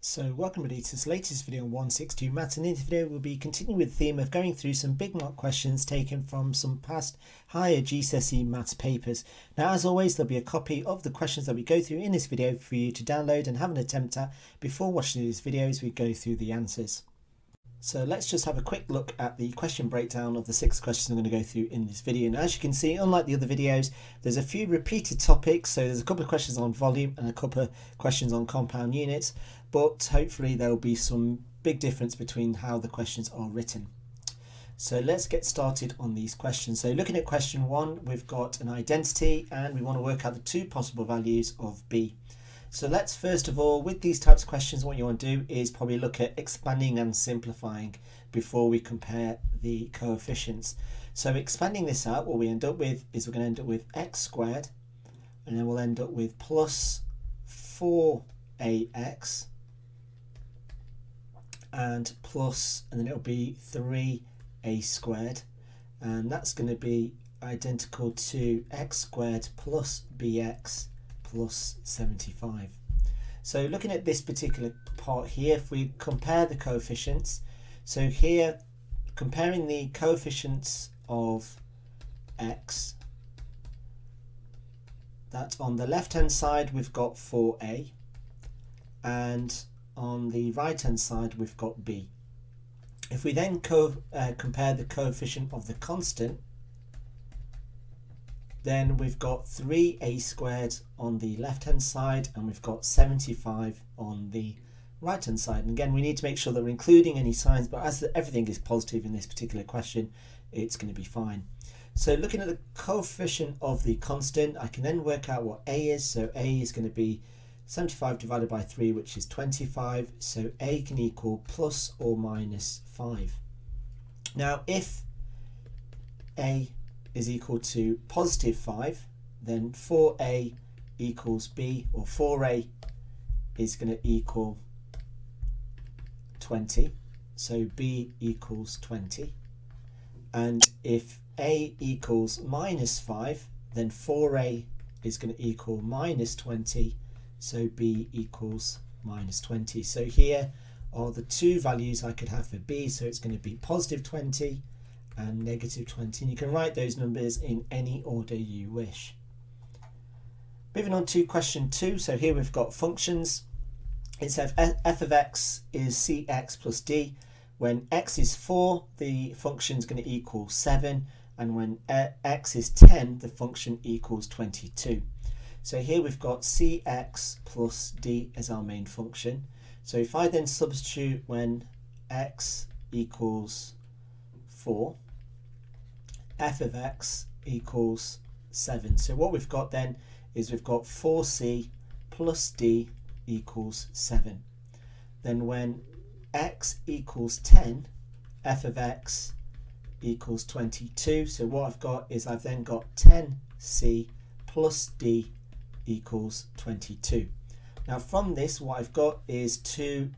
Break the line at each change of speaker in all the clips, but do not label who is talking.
So welcome everybody to this latest video on 162 Maths, and in this video we'll be continuing with the theme of going through some big mark questions taken from some past higher GCSE Maths papers. Now as always there'll be a copy of the questions that we go through in this video for you to download and have an attempt at before watching these videos we go through the answers. So let's just have a quick look at the question breakdown of the 6 questions I'm going to go through in this video. And as you can see, unlike the other videos, there's a few repeated topics. So there's a couple of questions on volume and a couple of questions on compound units, but hopefully there'll be some big difference between how the questions are written. So let's get started on these questions. So looking at question 1, we've got an identity and we want to work out the 2 possible values of B. So let's first of all, with these types of questions, what you want to do is probably look at expanding and simplifying before we compare the coefficients. So expanding this out, what we end up with is we're going to end up with x squared, and then we'll end up with plus 4ax, and then it'll be 3a squared, and that's going to be identical to x squared plus bx plus 75. So looking at this particular part here, if we compare the coefficients, so here comparing the coefficients of x, that on the left hand side we've got 4a, and on the right hand side we've got b. If we then compare the coefficient of the constant, then we've got 3a squared on the left hand side and we've got 75 on the right hand side. And again, we need to make sure that we're including any signs, but as everything is positive in this particular question, it's going to be fine. So looking at the coefficient of the constant, I can then work out what a is. So a is going to be 75 divided by 3, which is 25. So a can equal plus or minus 5. Now if a is equal to positive 5, then 4a equals b, or 4a is going to equal 20, so b equals 20. And if a equals minus 5, then 4a is going to equal minus 20, so b equals minus 20. So here are the 2 values I could have for b, so it's going to be positive 20 and negative 20, and you can write those numbers in any order you wish. Moving on to question 2, so here we've got functions. It says f of x is cx plus d. When x is 4, the function is going to equal 7, and when x is 10, the function equals 22. So here we've got cx plus d as our main function. So if I then substitute when x equals 4, f of x equals 7. So what we've got then is we've got 4c plus d equals 7. Then when x equals 10, f of x equals 22. So what I've got is I've then got 10c plus d equals 22. Now from this, what I've got is 2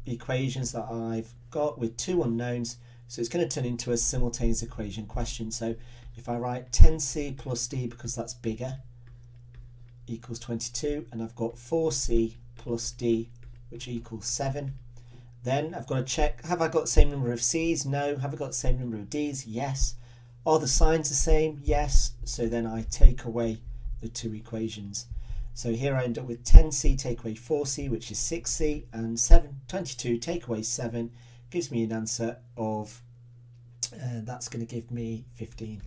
equations that I've got with 2 unknowns. So it's going to turn into a simultaneous equation question. So if I write 10c plus d, because that's bigger, equals 22, and I've got 4c plus d, which equals 7. Then I've got to check, have I got the same number of c's? No. Have I got the same number of d's? Yes. Are the signs the same? Yes. So then I take away the 2 equations. So here I end up with 10c take away 4c, which is 6c, and 22 take away 7 gives me an answer of, that's going to give me 15.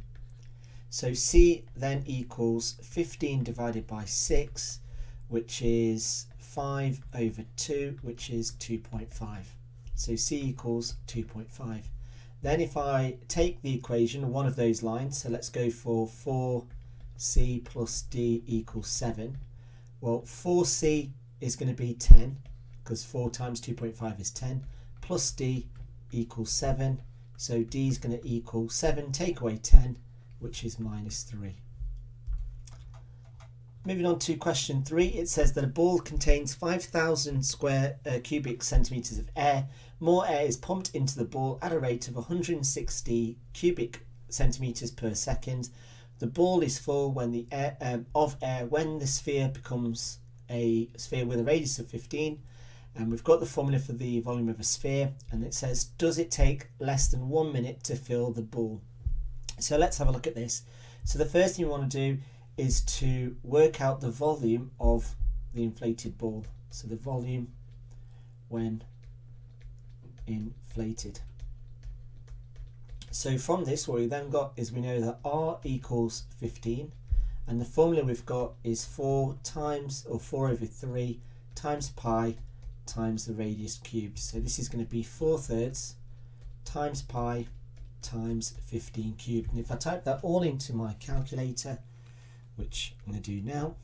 So c then equals 15 divided by 6, which is 5 over 2, which is 2.5. So c equals 2.5. Then if I take the equation, one of those lines, so let's go for 4c plus d equals 7. Well, 4c is going to be 10, because 4 times 2.5 is 10, plus d equals 7. So d is going to equal 7 take away 10, which is minus 3. Moving on to question 3, it says that a ball contains 5,000 cubic centimeters of air. More air is pumped into the ball at a rate of 160 cubic centimeters per second. The ball is full when the air when the sphere becomes a sphere with a radius of 15, And we've got the formula for the volume of a sphere, and it says, does it take less than 1 minute to fill the ball? So let's have a look at this. So the first thing you want to do is to work out the volume of the inflated ball. So the volume when inflated. So from this, what we then got is we know that R equals 15, and the formula we've got is 4 over 3 times pi times the radius cubed. So this is going to be 4/3 times pi times 15 cubed. And if I type that all into my calculator, which I'm going to do now,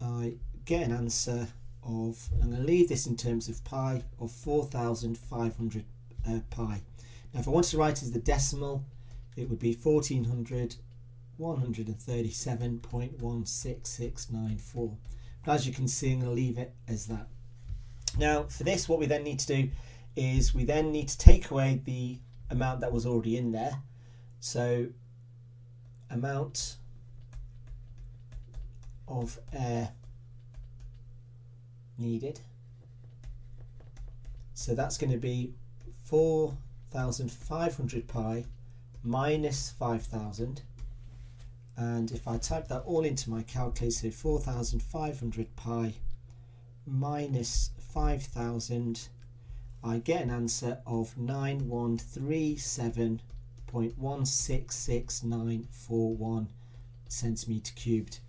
I get an answer of, I'm going to leave this in terms of pi, of 4,500 pi. Now if I wanted to write as the decimal, it would be 1,437.16694. But as you can see, I'm going to leave it as that. Now for this, what we then need to do is we then need to take away the amount that was already in there. So amount of air needed. So that's going to be 4,500 pi minus 5,000. And if I type that all into my calculator, 4,500 pi minus 5,000, I get an answer of 9137.16691 centimetre cubed.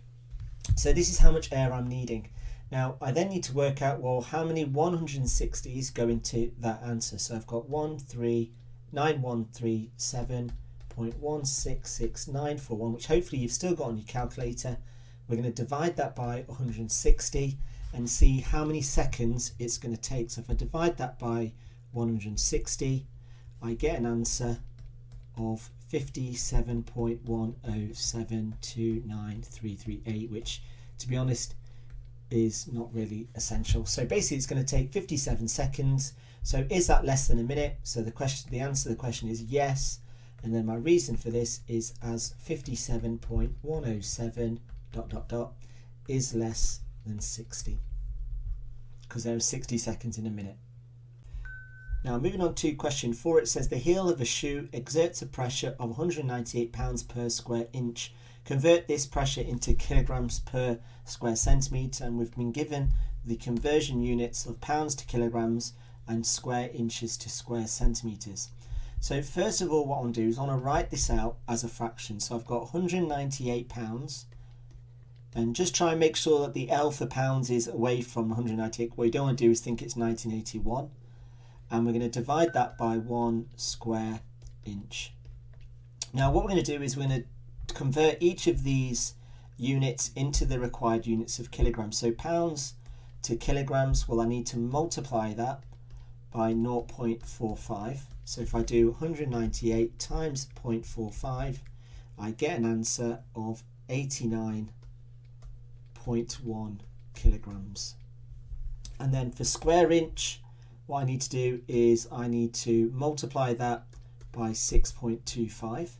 So this is how much air I'm needing. Now I then need to work out, well, how many 160s go into that answer. So I've got 9137.16691, which hopefully you've still got on your calculator. We're going to divide that by 160 and see how many seconds it's going to take. So if I divide that by 160, I get an answer of 57.1072938, which, to be honest, is not really essential. So basically it's going to take 57 seconds. So is that less than a minute? So the answer to the question is yes. And then my reason for this is as 57.107 ... is less than 60, because there are 60 seconds in a minute. Now moving on to question 4, it says the heel of a shoe exerts a pressure of 198 pounds per square inch. Convert this pressure into kilograms per square centimetre, and we've been given the conversion units of pounds to kilograms and square inches to square centimetres. So first of all, what I want to do is I want to write this out as a fraction. So I've got 198 pounds, and just try and make sure that the L for pounds is away from 198. What you don't want to do is think it's 1981. And we're going to divide that by 1 square inch. Now what we're going to do is we're going to convert each of these units into the required units of kilograms. So pounds to kilograms, well, I need to multiply that by 0.45. So if I do 198 times 0.45, I get an answer of 89.1 kilograms. And then for square inch, what I need to do is I need to multiply that by 6.25,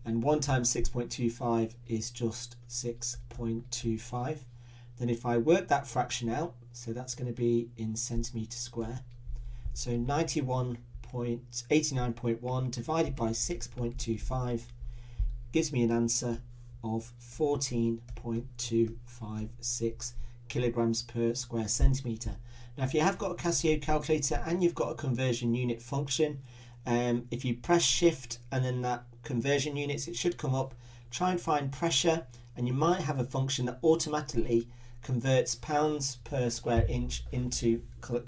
and 1 times 6.25 is just 6.25. Then if I work that fraction out, so that's going to be in centimetre square, so 89.1 divided by 6.25 gives me an answer of 14.256 kilograms per square centimetre. Now if you have got a Casio calculator and you've got a conversion unit function, if you press shift and then that conversion units, it should come up. Try and find pressure, and you might have a function that automatically converts pounds per square inch into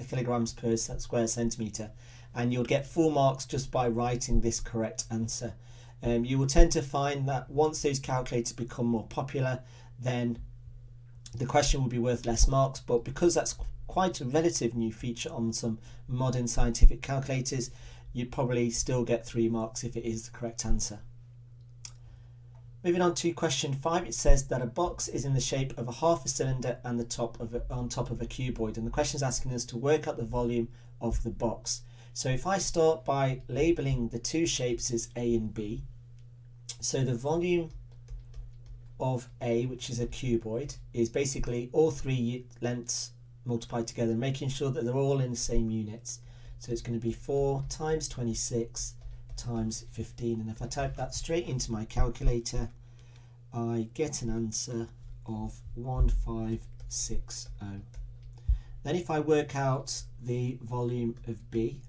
kilograms per square centimetre, and you'll get full marks just by writing this correct answer. You will tend to find that once those calculators become more popular, then the question will be worth less marks, but because that's quite a relative new feature on some modern scientific calculators, you'd probably still get 3 marks if it is the correct answer. Moving on to question 5, it says that a box is in the shape of a half a cylinder and on top of a cuboid, and the question is asking us to work out the volume of the box. So if I start by labelling the two shapes as A and B, so the volume of A, which is a cuboid, is basically all three lengths multiplied together, making sure that they're all in the same units. So it's going to be 4 times 26 times 15, and if I type that straight into my calculator, I get an answer of 1560. Then if I work out the volume of B,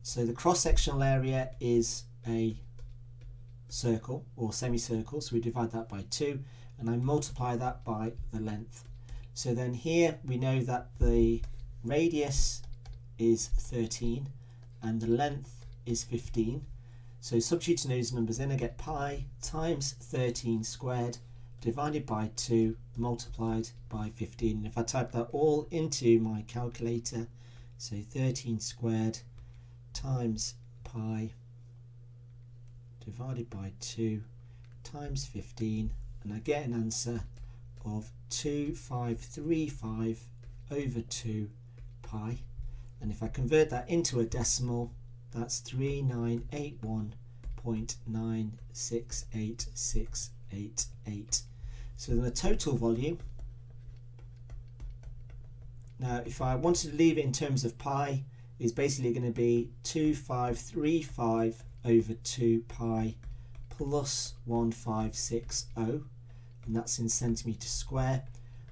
so the cross-sectional area is a circle or semicircle, so we divide that by 2 and I multiply that by the length. So then here we know that the radius is 13 and the length is 15. So substituting those numbers in, I get pi times 13 squared divided by 2 multiplied by 15. And if I type that all into my calculator, so 13 squared times pi divided by 2 times 15, and I get an answer of 2535 over 2 pi. And if I convert that into a decimal, that's 3981.968688. So then the total volume, now if I wanted to leave it in terms of pi, is basically going to be 2535 over 2 pi plus 1560, and that's in centimetres square.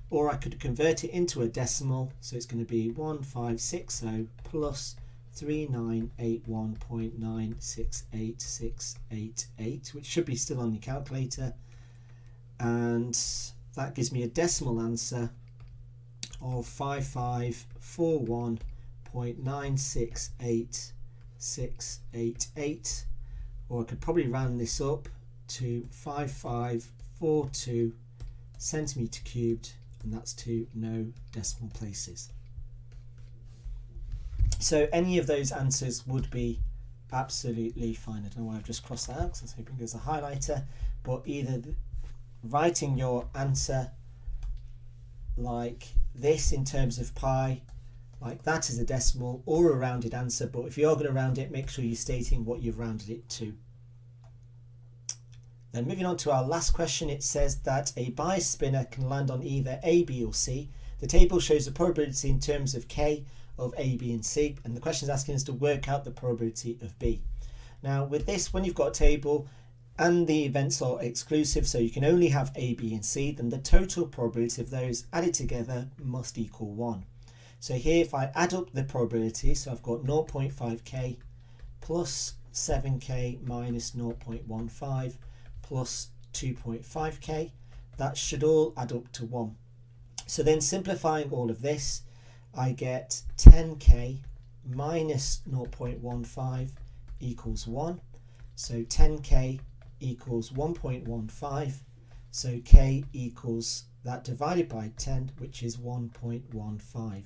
Or I could convert it into a decimal, so it's going to be 1560 plus 3981.968688, which should be still on your calculator, and that gives me a decimal answer of 5541.968688, or I could probably round this up to 5542 centimetre cubed, and that's to no decimal places. So any of those answers would be absolutely fine. I don't know why I've just crossed that out because I was hoping there's a highlighter, but either writing your answer like this in terms of pi, like that as a decimal, or a rounded answer, but if you are going to round it, make sure you're stating what you've rounded it to. Then moving on to our last question, it says that a bias spinner can land on either A, B or C. The table shows the probability in terms of K of A, B and C, and the question is asking us to work out the probability of B. Now with this, when you've got a table and the events are exclusive, so you can only have A, B and C, then the total probability of those added together must equal 1. So here if I add up the probability, so I've got 0.5k plus 7k minus 0.15 plus 2.5k, that should all add up to 1. So then simplifying all of this, I get 10k minus 0.15 equals 1. So 10k equals 1.15. So k equals that divided by 10, which is 1.15.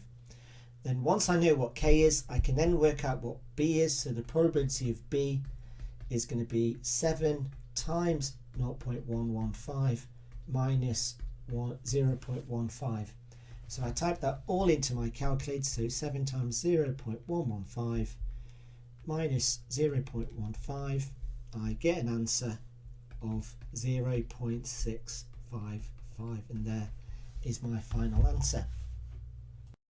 Then once I know what k is, I can then work out what b is. So the probability of b is going to be 7 times 0.115 minus 0.15. So I type that all into my calculator, so 7 times 0.115 minus 0.15, I get an answer of 0.655, and there is my final answer.